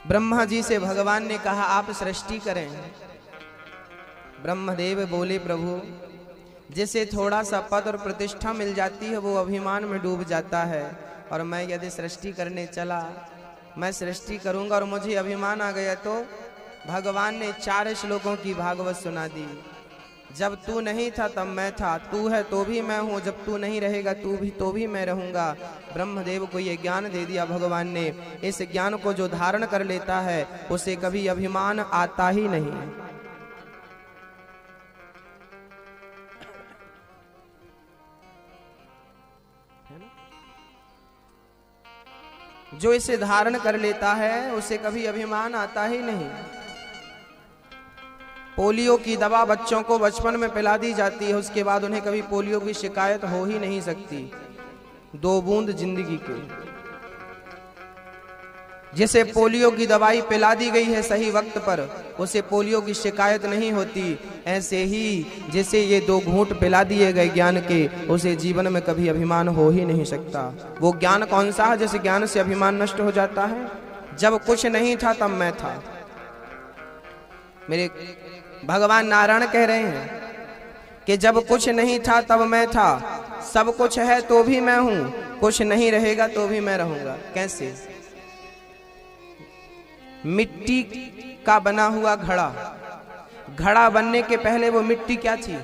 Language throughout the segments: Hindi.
ब्रह्मा जी से भगवान ने कहा आप सृष्टि करें। ब्रह्मदेव बोले प्रभु जिसे थोड़ा सा पद और प्रतिष्ठा मिल जाती है वो अभिमान में डूब जाता है, और मैं यदि सृष्टि करने चला, मैं सृष्टि करूंगा और मुझे अभिमान आ गया तो भगवान ने 4 श्लोकों की भागवत सुना दी। जब तू नहीं था तब मैं था, तू है तो भी मैं हूँ, जब तू नहीं रहेगा तो भी मैं रहूंगा। ब्रह्मदेव को ये ज्ञान दे दिया भगवान ने। इस ज्ञान को जो धारण कर लेता है उसे कभी अभिमान आता ही नहीं। जो इसे धारण कर लेता है उसे कभी अभिमान आता ही नहीं। पोलियो की दवा बच्चों को बचपन में पिला दी जाती है, उसके बाद उन्हें कभी पोलियो की शिकायत हो ही नहीं सकती। 2 बूंद जिंदगी के। जिसे पोलियो की दवाई पिला दी गई है सही वक्त पर, उसे पोलियो की शिकायत नहीं होती। ऐसे ही जिसे ये 2 घूंट पिला दिए गए ज्ञान के, उसे जीवन में कभी अभिमान हो ही नहीं सकता। वो ज्ञान कौन सा है जिस ज्ञान से अभिमान नष्ट हो जाता है? जब कुछ नहीं था तब मैं था। मेरे भगवान नारायण कह रहे हैं कि जब कुछ नहीं था तब मैं था, सब कुछ है तो भी मैं हूं, कुछ नहीं रहेगा तो भी मैं रहूंगा। कैसे? मिट्टी का बना हुआ घड़ा, घड़ा बनने के पहले वो मिट्टी क्या थी?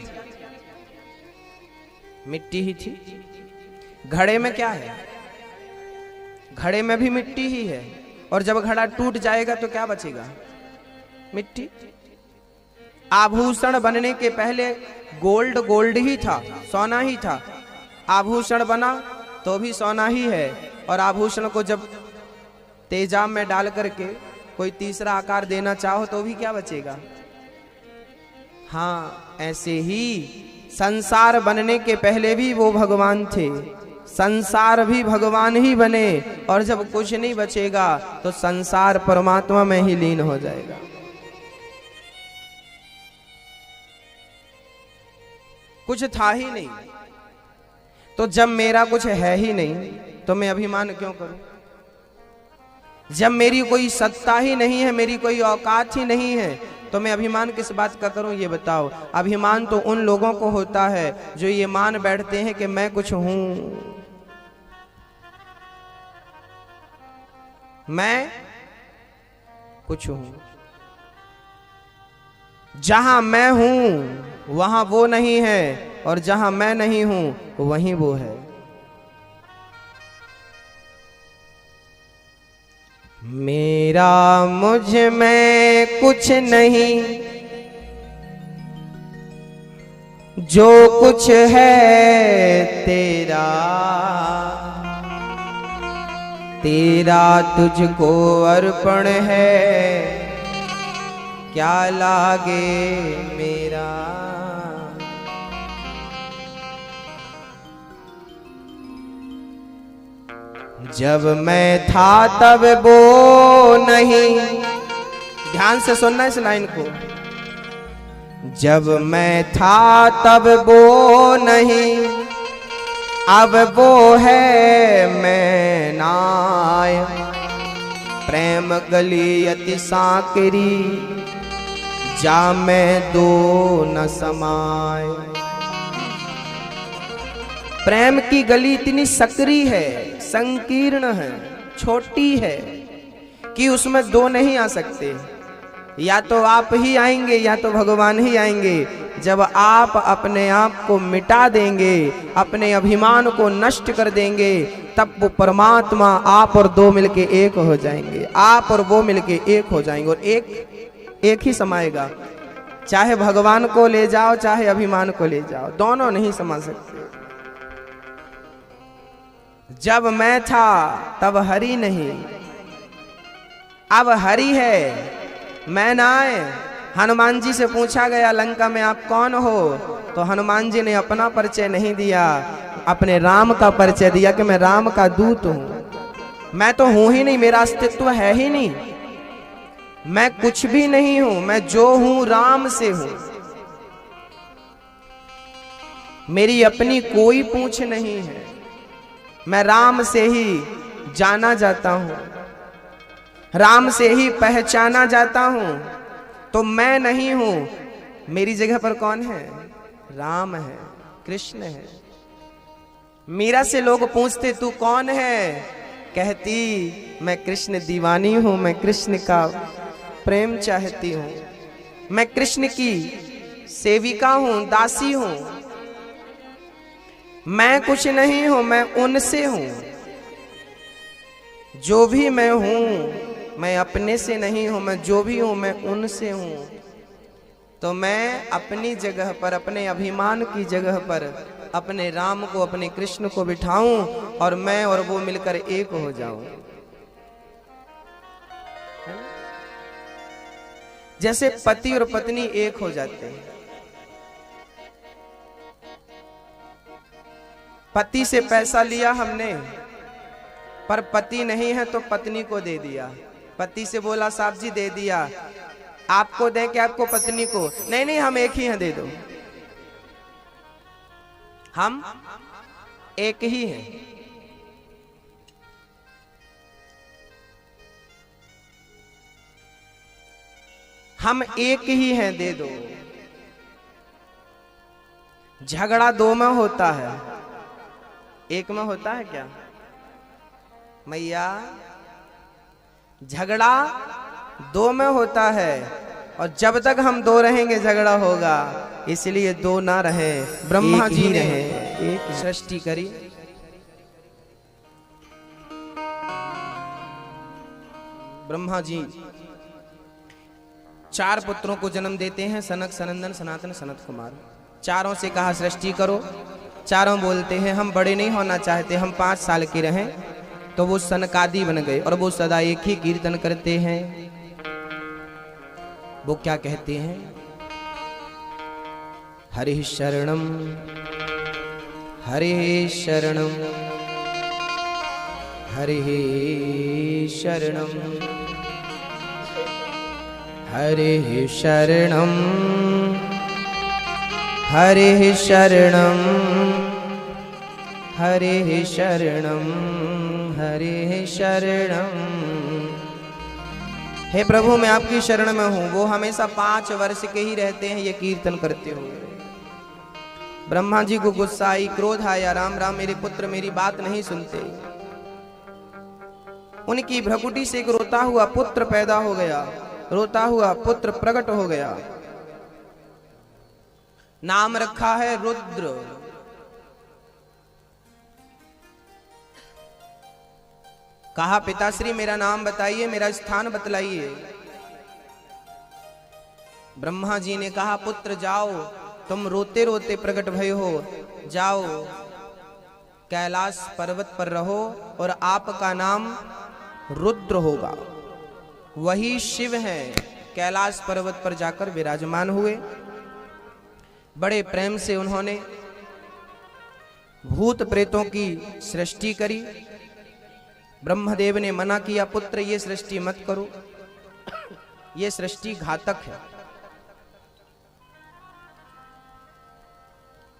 मिट्टी ही थी। घड़े में क्या है? घड़े में भी मिट्टी ही है। और जब घड़ा टूट जाएगा तो क्या बचेगा? मिट्टी। आभूषण बनने के पहले गोल्ड ही था, सोना ही था। आभूषण बना तो भी सोना ही है, और आभूषण को जब तेजाब में डाल करके कोई तीसरा आकार देना चाहो तो भी क्या बचेगा? हाँ, ऐसे ही संसार बनने के पहले भी वो भगवान थे, संसार भी भगवान ही बने, और जब कुछ नहीं बचेगा तो संसार परमात्मा में ही लीन हो जाएगा। कुछ था ही नहीं, तो जब मेरा कुछ है ही नहीं तो मैं अभिमान क्यों करूं? जब मेरी कोई सत्ता ही नहीं है, मेरी कोई औकात ही नहीं है, तो मैं अभिमान किस बात का करूं? ये बताओ। अभिमान तो उन लोगों को होता है जो ये मान बैठते हैं कि मैं कुछ हूं, मैं कुछ हूं। जहां मैं हूं वहां वो नहीं है, और जहां मैं नहीं हूं वहीं वो है। मेरा मुझ में कुछ नहीं, जो कुछ है तेरा, तेरा तुझको अर्पण है, क्या लागे मेरा। जब मैं था तब वो नहीं, ध्यान से सुनना इस लाइन को। जब मैं था तब वो नहीं, अब वो है मैं नाय। प्रेम गली अति सांकरी, जा मैं दो न समाय। प्रेम की गली इतनी सकरी है, संकीर्ण है, छोटी है कि उसमें 2 नहीं आ सकते। या तो आप ही आएंगे या तो भगवान ही आएंगे। जब आप अपने आप को मिटा देंगे, अपने अभिमान को नष्ट कर देंगे, तब वो परमात्मा आप और 2 मिलके एक हो जाएंगे। आप और वो मिलके एक हो जाएंगे, और एक ही समाएगा। चाहे भगवान को ले जाओ चाहे अभिमान को ले जाओ, दोनों नहीं समा सकते। जब मैं था तब हरि नहीं, अब हरि है, मैं ना आए। हनुमान जी से पूछा गया लंका में आप कौन हो, तो हनुमान जी ने अपना परिचय नहीं दिया, अपने राम का परिचय दिया कि मैं राम का दूत हूं। मैं तो हूं ही नहीं, मेरा अस्तित्व है ही नहीं, मैं कुछ भी नहीं हूं, मैं जो हूं राम से हूं। मेरी अपनी कोई पूंछ नहीं है, मैं राम से ही जाना जाता हूं। राम से ही पहचाना जाता हूं, तो मैं नहीं हूं, मेरी जगह पर कौन है? राम है, कृष्ण है। मीरा से लोग पूछते तू कौन है? कहती मैं कृष्ण दीवानी हूं, मैं कृष्ण का प्रेम चाहती हूं, मैं कृष्ण की सेविका हूं, दासी हूं। मैं कुछ नहीं हूं, मैं उनसे हूं। जो भी मैं हूं मैं अपने से नहीं हूं, मैं जो भी हूं मैं उनसे हूं। तो मैं अपनी जगह पर, अपने अभिमान की जगह पर अपने राम को, अपने कृष्ण को बिठाऊं और मैं और वो मिलकर एक हो जाऊं। जैसे पति और पत्नी एक हो जाते हैं। पति से पैसा लिया हमने, पर पति नहीं है तो पत्नी को दे दिया। पति से बोला साहब जी दे दिया, आपको दे के आपको पत्नी को? नहीं नहीं, हम एक ही हैं, दे दो। हम एक ही हैं। हम एक ही हैं, दे दो। झगड़ा दो में होता है, एक में होता है क्या मैया? झगड़ा दो में होता है, और जब तक हम दो रहेंगे झगड़ा होगा। इसलिए दो ना रहे, ब्रह्मा जी ने एक सृष्टि करी। ब्रह्मा जी 4 पुत्रों को जन्म देते हैं, सनक, सनंदन, सनातन, सनत कुमार। चारों से कहा सृष्टि करो। चारों बोलते हैं हम बड़े नहीं होना चाहते, हम 5 साल के रहें। तो वो सनकादि बन गए और वो सदा एक ही कीर्तन करते हैं। वो क्या कहते हैं? हरि शरणम, हरि शरणम, हरि शरणम, हरि शरणम, हरि शरणम, हरि शरणम, हरि शरणम। हे प्रभु मैं आपकी शरण में हूं। वो हमेशा 5 वर्ष के ही रहते हैं ये कीर्तन करते हुए। ब्रह्मा जी को गुस्सा आई, क्रोध आया, राम राम मेरे पुत्र मेरी बात नहीं सुनते। उनकी भ्रकुटी से एक रोता हुआ पुत्र पैदा हो गया, रोता हुआ पुत्र प्रकट हो गया। नाम रखा है रुद्र। कहा पिताश्री मेरा नाम बताइए, मेरा स्थान बतलाइए। ब्रह्मा जी ने कहा पुत्र जाओ, तुम रोते रोते प्रकट भय हो, जाओ कैलाश पर्वत पर रहो और आपका नाम रुद्र होगा। वही शिव हैं। कैलाश पर्वत पर जाकर विराजमान हुए। बड़े प्रेम से उन्होंने भूत प्रेतों की सृष्टि करी। ब्रह्मदेव ने मना किया पुत्र ये सृष्टि मत करो, ये सृष्टि घातक है।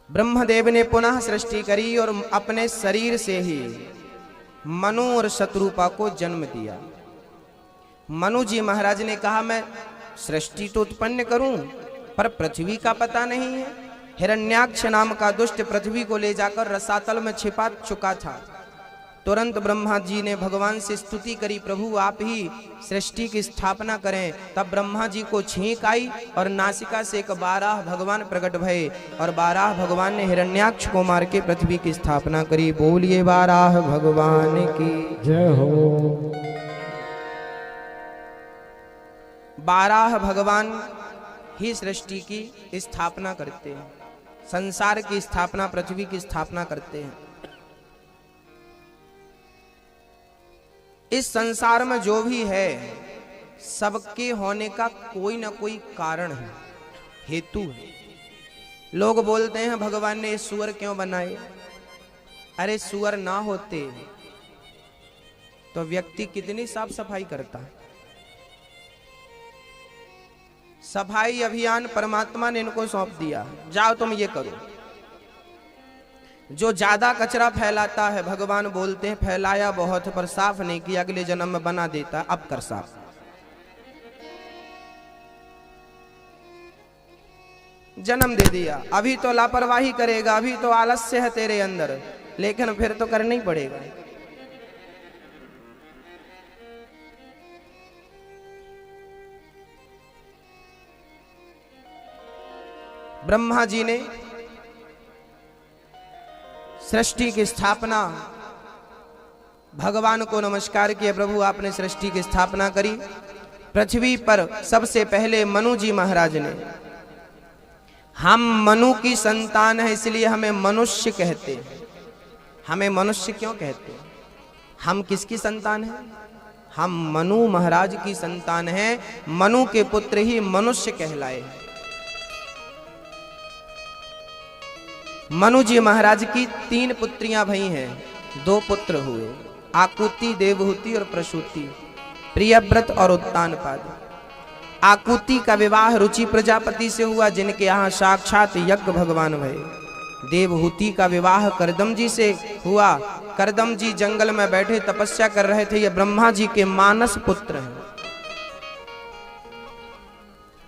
ब्रह्मदेव ने पुनः सृष्टि करी और अपने शरीर से ही मनु और शत्रुपा को जन्म दिया। मनु जी महाराज ने कहा मैं सृष्टि तो उत्पन्न करूं, पर पृथ्वी का पता नहीं है। हिरण्याक्ष नाम का दुष्ट पृथ्वी को ले जाकर रसातल में छिपा चुका था। तुरंत ब्रह्मा जी ने भगवान से स्तुति करी, प्रभु आप ही सृष्टि की स्थापना करें। तब ब्रह्मा जी को छींक आई और नासिका से एक 12 भगवान प्रकट भये और 12 भगवान ने हिरण्याक्ष को मार के पृथ्वी की स्थापना करी। बोलिए 12 भगवान की जय हो। 12 भगवान ही सृष्टि की स्थापना करते हैं, संसार की स्थापना, पृथ्वी की स्थापना करते हैं। इस संसार में जो भी है सबके होने का कोई ना कोई कारण है, हेतु है। लोग बोलते हैं भगवान ने सुअर क्यों बनाए? अरे सुअर ना होते तो व्यक्ति कितनी साफ सफाई करता। सफाई अभियान परमात्मा ने इनको सौंप दिया, जाओ तुम ये करो। जो ज्यादा कचरा फैलाता है, भगवान बोलते हैं फैलाया बहुत पर साफ नहीं किया, अगले जन्म में बना देता, अब कर साफ। जन्म दे दिया, अभी तो लापरवाही करेगा, अभी तो आलस्य है तेरे अंदर, लेकिन फिर तो करना ही पड़ेगा। ब्रह्मा जी ने सृष्टि की स्थापना, भगवान को नमस्कार किया, प्रभु आपने सृष्टि की स्थापना करी। पृथ्वी पर सबसे पहले मनु जी महाराज ने, हम मनु की संतान है इसलिए हमें मनुष्य कहते हैं। हमें मनुष्य क्यों कहते हैं? हम किसकी संतान हैं? हम मनु महाराज की संतान हैं। मनु के पुत्र ही मनुष्य कहलाए। मनु जी महाराज की 3 पुत्रियां भई हैं, 2 पुत्र हुए, आकुति, देवहूति और प्रसूति, प्रियव्रत और उत्तानपाद। आकुति का विवाह रुचि प्रजापति से हुआ, जिनके यहाँ साक्षात यज्ञ भगवान भये। देवहूति का विवाह करदम जी से हुआ। करदम जी जंगल में बैठे तपस्या कर रहे थे, ये ब्रह्मा जी के मानस पुत्र हैं,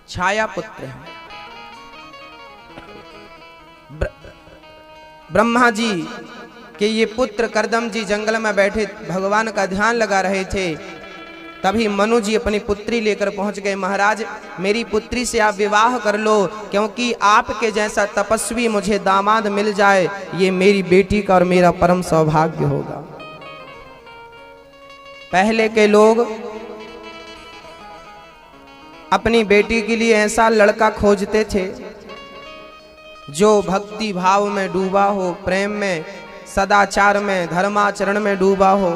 छाया पुत्र हैं। ब्रह्मा जी के ये पुत्र करदम जी जंगल में बैठे भगवान का ध्यान लगा रहे थे। तभी मनु जी अपनी पुत्री लेकर पहुंच गए। महाराज, मेरी पुत्री से आप विवाह कर लो, क्योंकि आपके जैसा तपस्वी मुझे दामाद मिल जाए, ये मेरी बेटी का और मेरा परम सौभाग्य होगा। पहले के लोग अपनी बेटी के लिए ऐसा लड़का खोजते थे जो भक्ति भाव में डूबा हो, प्रेम में, सदाचार में, धर्माचरण में डूबा हो।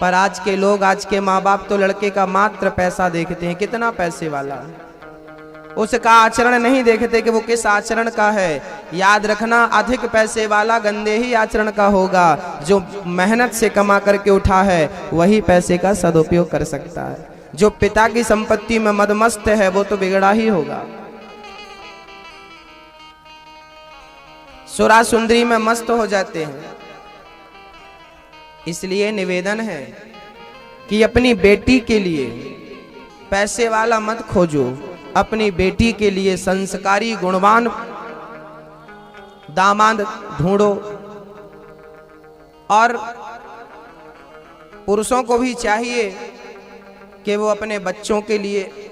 पर आज के लोग, आज के माँ बाप तो लड़के का मात्र पैसा देखते हैं, कितना पैसे वाला है, उसका आचरण नहीं देखते कि वो किस आचरण का है। याद रखना, अधिक पैसे वाला गंदे ही आचरण का होगा। जो मेहनत से कमा करके उठा है वही पैसे का सदुपयोग कर सकता है। जो पिता की संपत्ति में मदमस्त है वो तो बिगड़ा ही होगा। सुरा सुंदरी में मस्त हो जाते हैं। इसलिए निवेदन है कि अपनी बेटी के लिए पैसे वाला मत खोजो, अपनी बेटी के लिए संस्कारी गुणवान दामाद ढूंढो। और पुरुषों को भी चाहिए कि वो अपने बच्चों के लिए,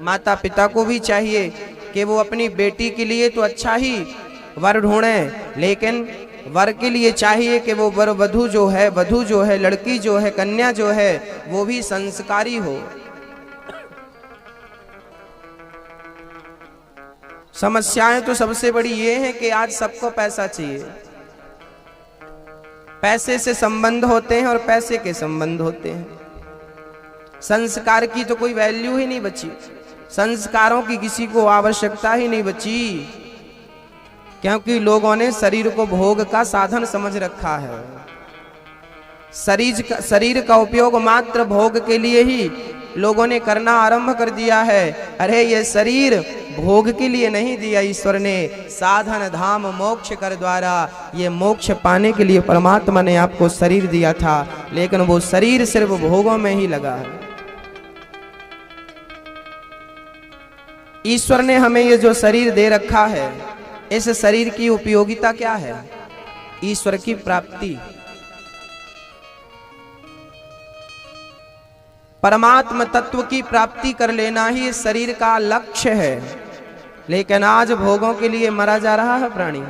माता पिता को भी चाहिए कि वो अपनी बेटी के लिए तो अच्छा ही वर ढूंढें, लेकिन वर के लिए चाहिए कि वो वर वधू जो है, लड़की जो है, कन्या जो है, वो भी संस्कारी हो। समस्याएं तो सबसे बड़ी ये है कि आज सबको पैसा चाहिए, पैसे से संबंध होते हैं और पैसे के संबंध होते हैं। संस्कार की तो कोई वैल्यू ही नहीं बची, संस्कारों की किसी को आवश्यकता ही नहीं बची, क्योंकि लोगों ने शरीर को भोग का साधन समझ रखा है। शरीर का उपयोग मात्र भोग के लिए ही लोगों ने करना आरंभ कर दिया है। अरे ये शरीर भोग के लिए नहीं दिया ईश्वर ने, साधन धाम मोक्ष कर द्वारा ये मोक्ष पाने के लिए परमात्मा ने आपको शरीर दिया था, लेकिन वो शरीर सिर्फ भोगों में ही लगा है। ईश्वर ने हमें ये जो शरीर दे रखा है, इस शरीर की उपयोगिता क्या है? ईश्वर की प्राप्ति, परमात्म तत्व की प्राप्ति कर लेना ही इस शरीर का लक्ष्य है। लेकिन आज भोगों के लिए मरा जा रहा है प्राणी।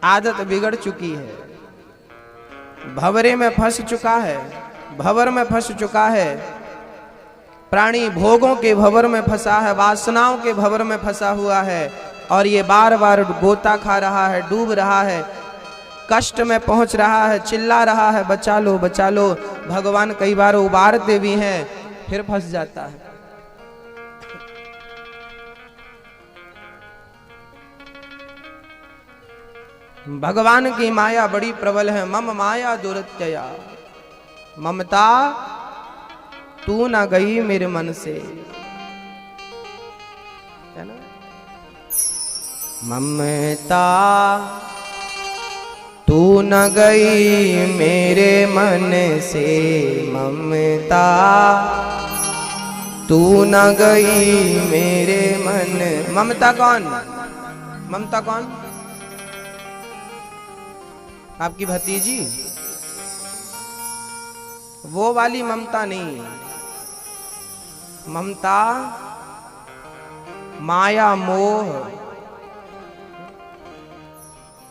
आदत बिगड़ चुकी है, भंवरे में फंस चुका है, भंवर में फंस चुका है। प्राणी भोगों के भंवर में फंसा है, वासनाओं के भंवर में फंसा हुआ है, और ये बार बार गोता खा रहा है, डूब रहा है, कष्ट में पहुंच रहा है, चिल्ला रहा है बचा लो बचा लो। भगवान कई बार उबारते भी हैं, फिर फंस जाता है। भगवान की माया बड़ी प्रबल है। मम माया दुरत्यया, ममता तू ना गई मेरे मन से, है ना। ममता तू न गई मेरे मन से, ममता तू न गई मेरे मन। ममता कौन? ममता कौन? आपकी भतीजी? वो वाली ममता नहीं, ममता माया मोह।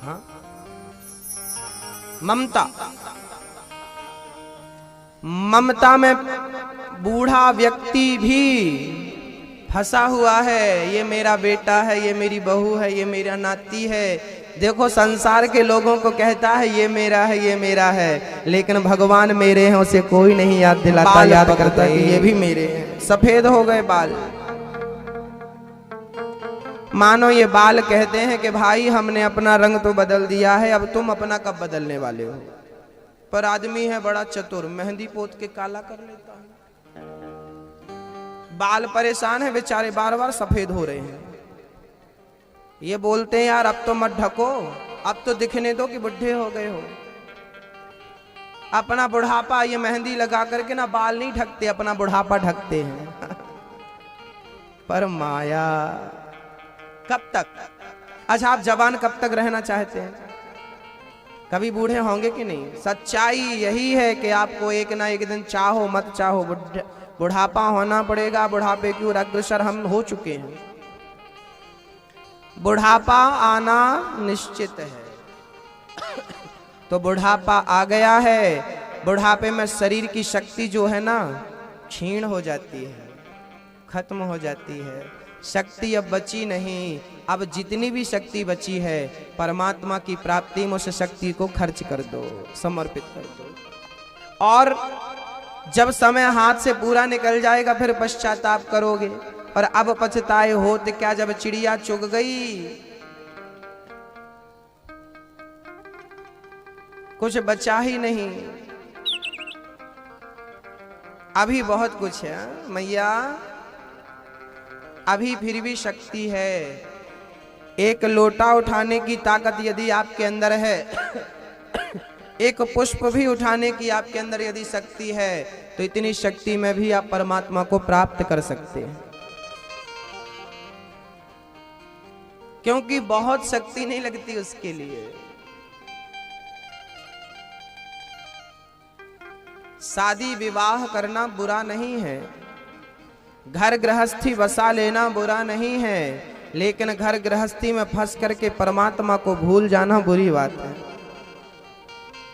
हाँ? ममता, ममता में बूढ़ा व्यक्ति भी फंसा हुआ है। ये मेरा बेटा है, ये मेरी बहू है, ये मेरा नाती है। देखो संसार के लोगों को कहता है ये मेरा है, ये मेरा है, लेकिन भगवान मेरे हैं उसे कोई नहीं याद दिलाता, याद करता कि ये भी मेरे हैं। सफेद हो गए बाल, मानो ये बाल कहते हैं कि भाई हमने अपना रंग तो बदल दिया है, अब तुम अपना कब बदलने वाले हो। पर आदमी है बड़ा चतुर, मेहंदी पोत के काला कर लेता है। बाल परेशान है बेचारे, बार बार सफेद हो रहे हैं। ये बोलते हैं यार अब तो मत ढको, अब तो दिखने दो कि बुढ़े हो गए हो। अपना बुढ़ापा ये मेहंदी लगा करके ना बाल नहीं ढकते, अपना बुढ़ापा ढकते हैं। पर माया कब तक? अच्छा आप जवान कब तक रहना चाहते हैं? कभी बूढ़े होंगे कि नहीं? सच्चाई यही है कि आपको एक ना एक दिन, चाहो मत चाहो, बुढ़ापा होना पड़ेगा। बुढ़ापे की ओर अग्रसर हम हो चुके हैं। बुढ़ापा आना निश्चित है। तो बुढ़ापा आ गया है। बुढ़ापे में शरीर की शक्ति जो है ना क्षीण हो जाती है, खत्म हो जाती है। शक्ति अब बची नहीं। अब जितनी भी शक्ति बची है परमात्मा की प्राप्ति में उस शक्ति को खर्च कर दो, समर्पित कर दो। और जब समय हाथ से पूरा निकल जाएगा फिर पश्चाताप करोगे। और अब पछताए हो तो क्या, जब चिड़िया चुग गई कुछ बचा ही नहीं। अभी बहुत कुछ है मैया, अभी फिर भी शक्ति है। एक लोटा उठाने की ताकत यदि आपके अंदर है, एक पुष्प भी उठाने की आपके अंदर यदि शक्ति है, तो इतनी शक्ति में भी आप परमात्मा को प्राप्त कर सकते हैं। क्योंकि बहुत शक्ति नहीं लगती उसके लिए। शादी विवाह करना बुरा नहीं है, घर गृहस्थी बसा लेना बुरा नहीं है, लेकिन घर गृहस्थी में फंस करके परमात्मा को भूल जाना बुरी बात है।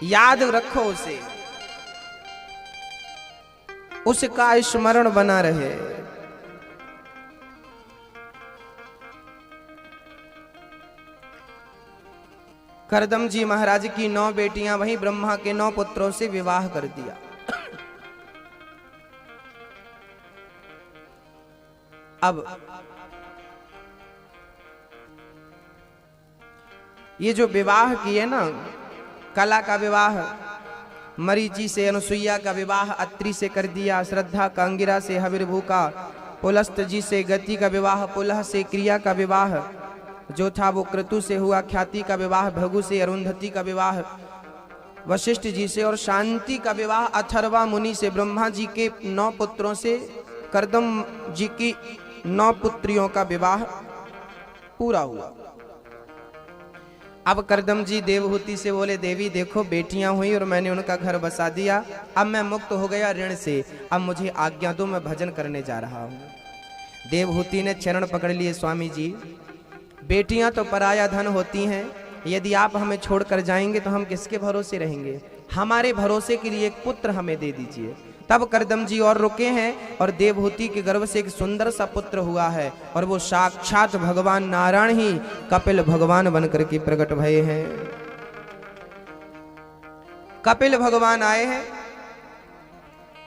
याद रखो उसे, उसका स्मरण बना रहे। करदम जी महाराज की 9 बेटियां, वहीं ब्रह्मा के 9 पुत्रों से विवाह कर दिया। अब ये जो विवाह किए ना, कला का विवाह मरीचि से, अनुसुईया का विवाह अत्रि से कर दिया, श्रद्धा का अंगिरा से, हविर्भू का पुलस्त जी से, गति का विवाह पुलह से, क्रिया का विवाह जो था वो क्रतु से हुआ, ख्याति का विवाह भृगु से, अरुंधति का विवाह वशिष्ठ जी से, और शांति का विवाह अथर्वा मुनि से। ब्रह्मा जी के 9 पुत्रों से करदम जी की 9 पुत्रियों का विवाह पूरा हुआ। अब करदम जी देवहूति से बोले, देवी देखो बेटियां हुई और मैंने उनका घर बसा दिया, अब मैं मुक्त हो गया ऋण से, अब मुझे आज्ञा दो, मैं भजन करने जा रहा हूँ। देवहूति ने चरण पकड़ लिए, स्वामी जी बेटियां तो पराया धन होती हैं, यदि आप हमें छोड़कर जाएंगे तो हम किसके भरोसे रहेंगे, हमारे भरोसे के लिए एक पुत्र हमें दे दीजिए। तब करदम जी और रुके हैं और देवहूति के गर्भ से एक सुंदर सा पुत्र हुआ है, और वो साक्षात भगवान नारायण ही कपिल भगवान बनकर के प्रकट भये हैं। कपिल भगवान आए हैं।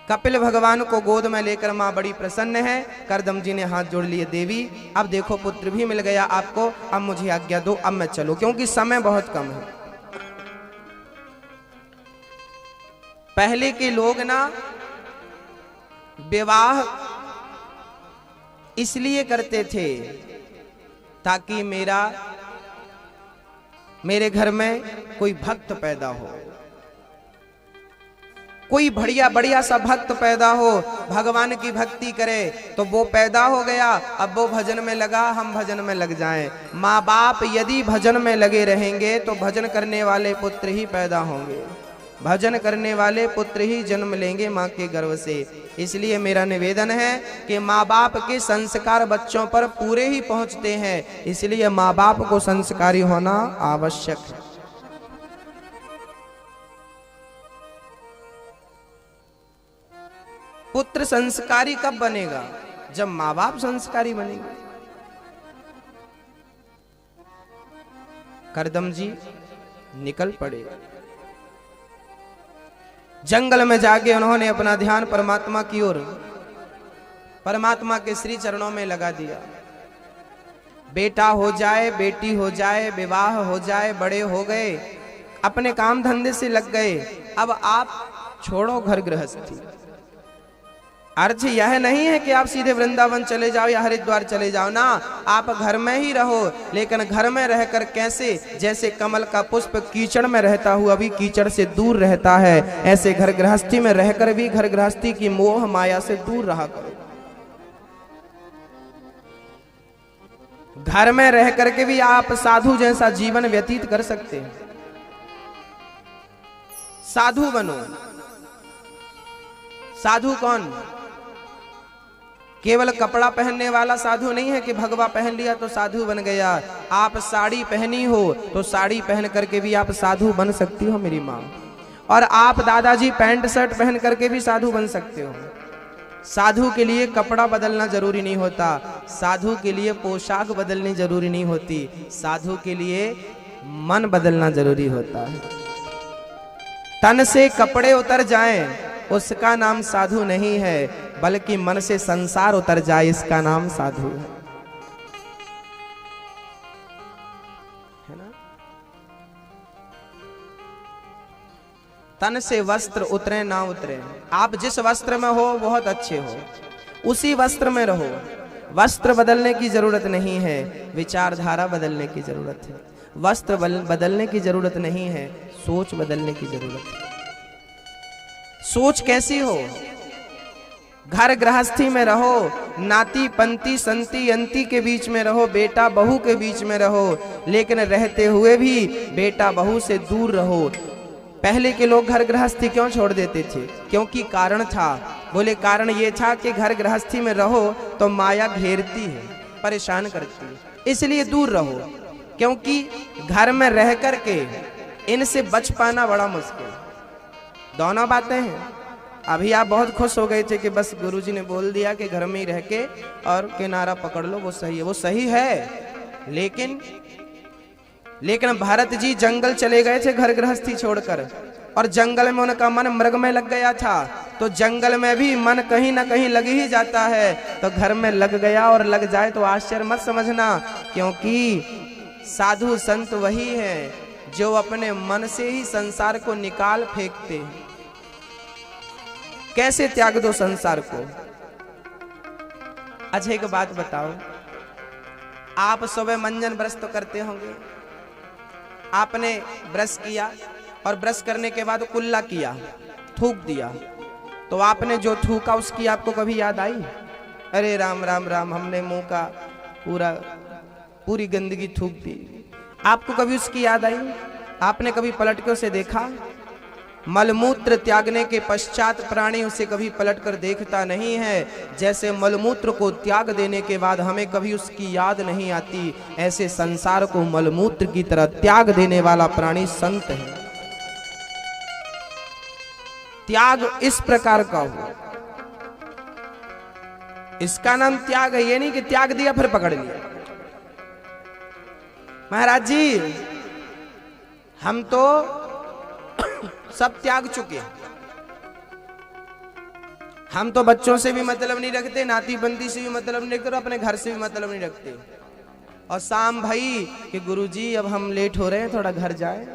कपिल भगवान को गोद में लेकर मां बड़ी प्रसन्न है। करदम जी ने हाथ जोड़ लिए, देवी अब देखो पुत्र भी मिल गया आपको, अब मुझे आज्ञा दो, अब मैं चलूं, क्योंकि समय बहुत कम है। पहले के लोग ना विवाह इसलिए करते थे ताकि मेरा मेरे घर में कोई भक्त पैदा हो, कोई बढ़िया बढ़िया सा भक्त पैदा हो, भगवान की भक्ति करे। तो वो पैदा हो गया, अब वो भजन में लगा, हम भजन में लग जाएं। माँ बाप यदि भजन में लगे रहेंगे तो भजन करने वाले पुत्र ही पैदा होंगे, भजन करने वाले पुत्र ही जन्म लेंगे माँ के गर्भ से। इसलिए मेरा निवेदन है कि माँ बाप के संस्कार बच्चों पर पूरे ही पहुँचते हैं, इसलिए माँ बाप को संस्कारी होना आवश्यक है। पुत्र संस्कारी कब बनेगा? जब माँ बाप संस्कारी बनेंगे। करदम जी निकल पड़े, जंगल में जाके उन्होंने अपना ध्यान परमात्मा की ओर, परमात्मा के श्री चरणों में लगा दिया। बेटा हो जाए, बेटी हो जाए, विवाह हो जाए, बड़े हो गए, अपने काम धंधे से लग गए। अब आप छोड़ो घर गृहस्थी। अर्थ यह नहीं है कि आप सीधे वृंदावन चले जाओ या हरिद्वार चले जाओ ना, आप घर में ही रहो। लेकिन घर में रहकर कैसे? जैसे कमल का पुष्प कीचड़ में रहता हुआ भी कीचड़ से दूर रहता है, ऐसे घर गृहस्थी में रहकर भी घर गृहस्थी की मोह माया से दूर रहा करो। घर में रह करके भी आप साधु जैसा जीवन व्यतीत कर सकते हैं। साधु बनो। साधु कौन? केवल कपड़ा पहनने वाला साधु नहीं है कि भगवा पहन लिया तो साधु बन गया। आप साड़ी पहनी हो तो साड़ी पहन करके भी आप साधु बन सकती हो मेरी माँ। और आप दादाजी पैंट शर्ट पहन करके भी साधु बन सकते हो। साधु के लिए कपड़ा बदलना जरूरी नहीं होता, साधु के लिए पोशाक बदलनी जरूरी नहीं होती, साधु के लिए मन बदलना जरूरी होता है। तन से कपड़े उतर जाएं उसका नाम साधु नहीं है, बल्कि मन से संसार उतर जाए इसका नाम साधु है ना? तन से वस्त्र उतरे ना उतरे, आप जिस वस्त्र में हो बहुत अच्छे हो, उसी वस्त्र में रहो। वस्त्र बदलने की जरूरत नहीं है, विचारधारा बदलने की जरूरत है। वस्त्र बदलने की जरूरत नहीं है, सोच बदलने की जरूरत है। सोच कैसी हो? घर गृहस्थी में रहो, नाती पंती संती अंती के बीच में रहो, बेटा बहू के बीच में रहो, लेकिन रहते हुए भी बेटा बहू से दूर रहो। पहले के लोग घर गृहस्थी क्यों छोड़ देते थे? क्योंकि कारण था। बोले कारण ये था कि घर गृहस्थी में रहो तो माया घेरती है, परेशान करती है, इसलिए दूर रहो। क्योंकि घर में रह करके इनसे बच पाना बड़ा मुश्किल। दोनों बातें हैं। अभी आप बहुत खुश हो गए थे कि बस गुरुजी ने बोल दिया कि घर में ही रह के और किनारा पकड़ लो, वो सही है, वो सही है। लेकिन भारत जी जंगल चले गए थे घर गृहस्थी छोड़कर, और जंगल में उनका मन मृग में लग गया था। तो जंगल में भी मन कहीं ना कहीं लग ही जाता है, तो घर में लग गया और लग जाए तो आश्चर्य मत समझना। क्योंकि साधु संत वही है जो अपने मन से ही संसार को निकाल फेंकते हैं। कैसे त्याग दो संसार को? अच्छा एक बात बताओ, आप सुबह मंजन ब्रश तो करते होंगे। आपने ब्रश किया और ब्रश करने के बाद कुल्ला किया, थूक दिया, तो आपने जो थूका उसकी आपको कभी याद आई? अरे राम राम राम, हमने मुंह का पूरी गंदगी थूक दी। आपको कभी उसकी याद आई? आपने कभी पलट के उसे देखा? मलमूत्र त्यागने के पश्चात प्राणी उसे कभी पलटकर देखता नहीं है। जैसे मलमूत्र को त्याग देने के बाद हमें कभी उसकी याद नहीं आती, ऐसे संसार को मलमूत्र की तरह त्याग देने वाला प्राणी संत है। त्याग इस प्रकार का हो, इसका नाम त्याग है। ये नहीं कि त्याग दिया फिर पकड़ लिया। महाराज जी हम तो सब त्याग चुके, हम तो बच्चों से भी मतलब नहीं रखते, नाती बंदी से भी मतलब नहीं रखते, अपने घर से भी मतलब नहीं रखते। और शाम भाई कि गुरुजी अब हम लेट हो रहे हैं, थोड़ा घर जाए।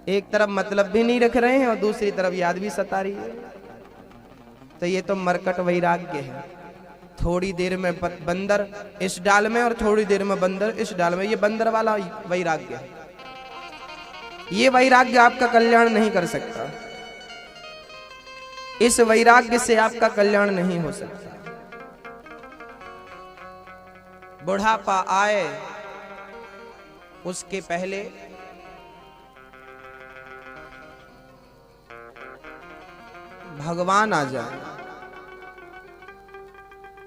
एक तरफ मतलब भी नहीं रख रहे हैं और दूसरी तरफ याद भी सता रही है। तो ये तो मरकट वैराग्य है। थोड़ी देर में बंदर इस डाल में और थोड़ी देर में बंदर इस डाल में, ये बंदर वाला वैराग्य है। ये वैराग्य आपका कल्याण नहीं कर सकता, इस वैराग्य से आपका कल्याण नहीं हो सकता। बुढ़ापा आए उसके पहले भगवान आ जाए,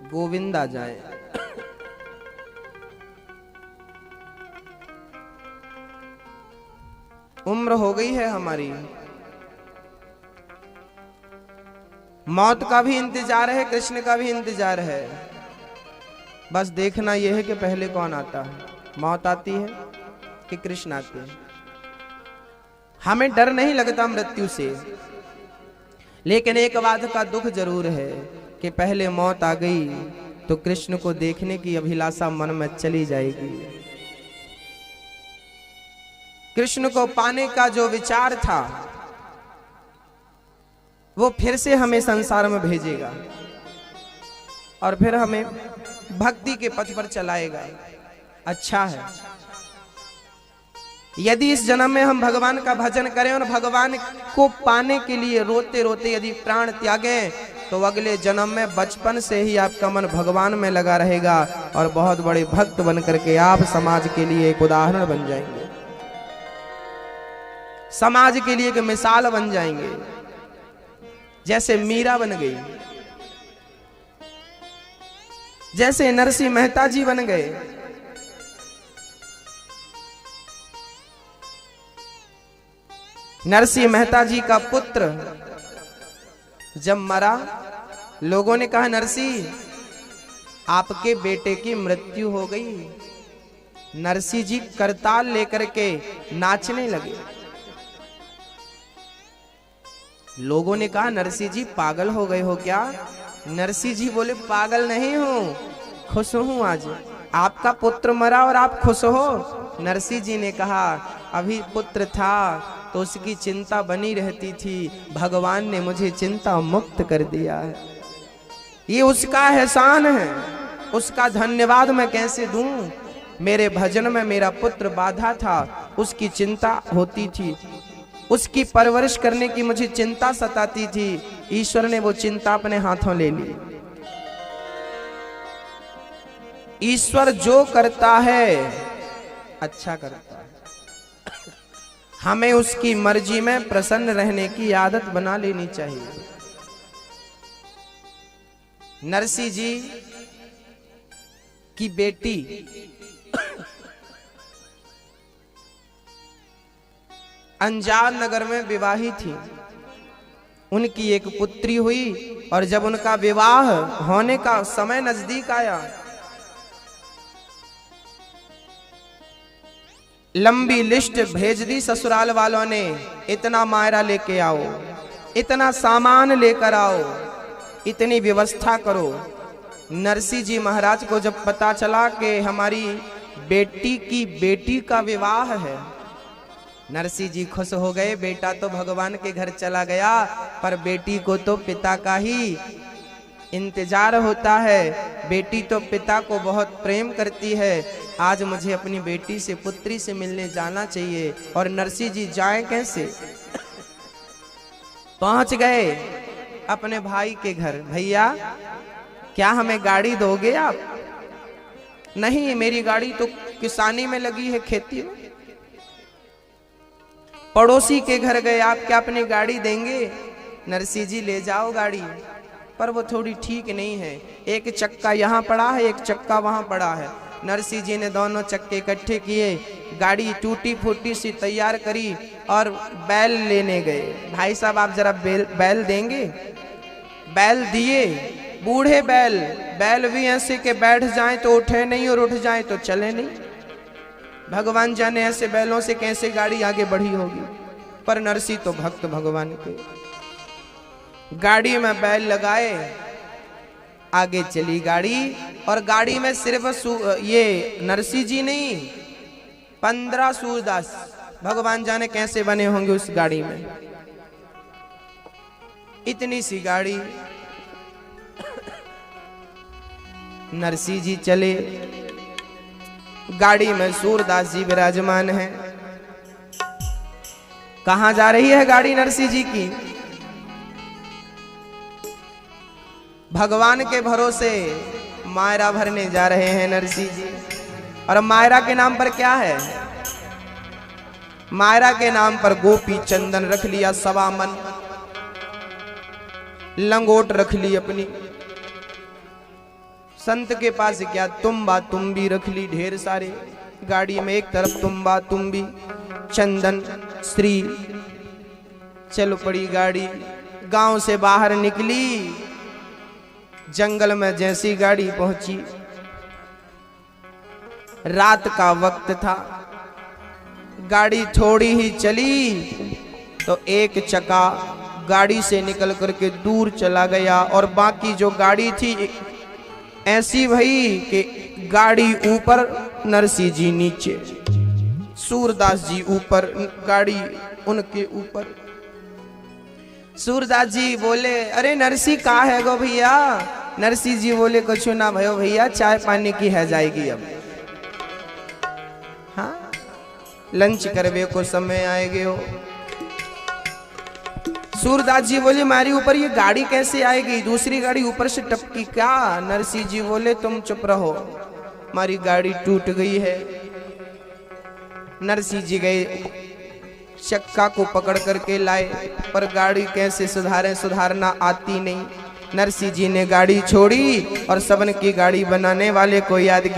गोविंद आ जाए। उम्र हो गई है हमारी, मौत का भी इंतजार है, कृष्ण का भी इंतजार है। बस देखना यह है कि पहले कौन आता है, मौत आती है कि कृष्ण आते हैं। हमें डर नहीं लगता मृत्यु से, लेकिन एक बात का दुख जरूर है कि पहले मौत आ गई तो कृष्ण को देखने की अभिलाषा मन में चली जाएगी। कृष्ण को पाने का जो विचार था वो फिर से हमें संसार में भेजेगा और फिर हमें भक्ति के पथ पर चलाएगा। अच्छा है यदि इस जन्म में हम भगवान का भजन करें और भगवान को पाने के लिए रोते रोते यदि प्राण त्यागें तो अगले जन्म में बचपन से ही आपका मन भगवान में लगा रहेगा और बहुत बड़े भक्त बन करके आप समाज के लिए एक उदाहरण बन जाएंगे, समाज के लिए एक मिसाल बन जाएंगे, जैसे मीरा बन गई, जैसे नरसिंह मेहता जी बन गए। नरसिंह मेहता जी का पुत्र जब मरा, लोगों ने कहा नरसिंह आपके बेटे की मृत्यु हो गई। नरसिंह जी करताल लेकर के नाचने लगे। लोगों ने कहा नरसिंह जी पागल हो गए हो क्या? नरसिंह जी बोले पागल नहीं हूं, खुश हूं, आज आपका पुत्र मरा और आप खुश हो। नरसिंह जी ने कहा अभी पुत्र था तो उसकी चिंता बनी रहती थी, भगवान ने मुझे चिंता मुक्त कर दिया है, ये उसका एहसान है, उसका धन्यवाद मैं कैसे दूं। मेरे भजन में मेरा पुत्र बाधा था, उसकी चिंता होती थी, उसकी परवरिश करने की मुझे चिंता सताती थी, ईश्वर ने वो चिंता अपने हाथों ले ली। ईश्वर जो करता है अच्छा करता है, हमें उसकी मर्जी में प्रसन्न रहने की आदत बना लेनी चाहिए। नरसिंह जी की बेटी अंजार नगर में विवाही थी, उनकी एक पुत्री हुई और जब उनका विवाह होने का समय नजदीक आया, लंबी लिस्ट भेज दी ससुराल वालों ने, इतना मायरा लेके आओ, इतना सामान लेकर आओ, इतनी व्यवस्था करो। नरसिंह जी महाराज को जब पता चला कि हमारी बेटी की बेटी का विवाह है, नरसिंह जी खुश हो गए। बेटा तो भगवान के घर चला गया, पर बेटी को तो पिता का ही इंतजार होता है, बेटी तो पिता को बहुत प्रेम करती है, आज मुझे अपनी बेटी से, पुत्री से मिलने जाना चाहिए। और नरसिंह जी जाए कैसे? पहुंच गए अपने भाई के घर। भैया क्या हमें गाड़ी दोगे आप? नहीं, मेरी गाड़ी तो किसानी में लगी है, खेती में। पड़ोसी के घर गए, आप क्या अपनी गाड़ी देंगे? नरसिंह जी ले जाओ गाड़ी, पर वो थोड़ी ठीक नहीं है, एक चक्का यहाँ पड़ा है, एक चक्का वहाँ पड़ा है। नरसिंह जी ने दोनों चक्के इकट्ठे किए, गाड़ी टूटी फूटी सी तैयार करी और बैल लेने गए। भाई साहब आप जरा बैल देंगे? बैल दिए, बूढ़े बैल, बैल भी ऐसे के बैठ जाएं तो उठे नहीं और उठ जाएं तो चले नहीं। भगवान जाने ऐसे बैलों से कैसे गाड़ी आगे बढ़ी होगी, पर नरसिंह तो भक्त भगवान के। गाड़ी में बैल लगाए, आगे चली गाड़ी, और गाड़ी में सिर्फ ये नरसिंह जी नहीं, 15 सूरदास भगवान जाने कैसे बने होंगे उस गाड़ी में। इतनी सी गाड़ी, नरसिंह जी चले, गाड़ी में सूरदास जी विराजमान हैं। कहां जा रही है गाड़ी नरसिंह जी की? भगवान के भरोसे मायरा भरने जा रहे हैं नरसिंह जी। और मायरा के नाम पर क्या है? मायरा के नाम पर गोपी चंदन रख लिया, सवा मन लंगोट रख ली अपनी। संत के पास क्या, तुम्बा तुम्बी रख ली ढेर सारे गाड़ी में। एक तरफ तुम्बा तुम्बी चंदन श्री, चल पड़ी गाड़ी। गांव से बाहर निकली, जंगल में जैसी गाड़ी पहुंची, रात का वक्त था। गाड़ी थोड़ी ही चली तो एक चक्का गाड़ी से निकल करके दूर चला गया और बाकी जो गाड़ी थी ऐसी भई कि गाड़ी ऊपर, नरसिंह जी नीचे, सूरदास जी ऊपर, गाड़ी उनके ऊपर। सूरदास जी बोले, अरे नरसिंह कहा है गो भैया? नरसिंह जी बोले, कुछ ना भयो भैया, चाय पानी की है जाएगी अब। हाँ, लंच करवे को समय आएगे हो। सूरदास जी बोले, हमारी ऊपर ये गाड़ी कैसे आएगी? दूसरी गाड़ी ऊपर से टपकी क्या? नरसिंह जी बोले, तुम चुप रहो, हमारी गाड़ी टूट गई है। नरसिंह जी गए, चक्का को पकड़ करके लाए, पर गाड़ी कैसे सुधारे, सुधारना आती नहीं। नरसिंह जी ने गाड़ी छोड़ी और सबन की गाड़ी बनाने वाले को याद किया।